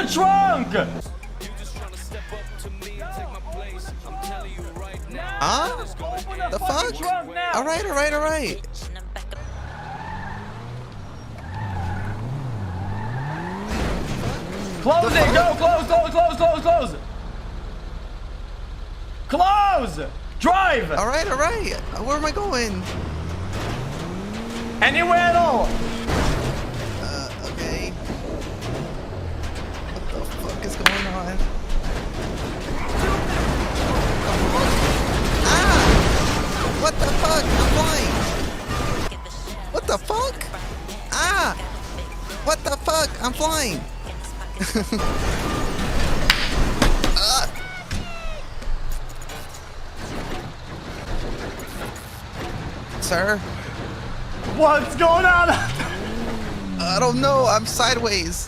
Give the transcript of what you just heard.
the trunk! Huh? Open The fucking fuck? trunk now! Alright, alright, alright. Close it! Go! Close! Close! Close! Close! Close! Close! Drive! Alright, alright. Where am I going? Anywhere at all! Okay. What the fuck is going on? Ah! What the fuck? I'm flying! What the fuck? Ah! What the fuck? I'm flying! Sir? What's going on? I don't know. I'm sideways.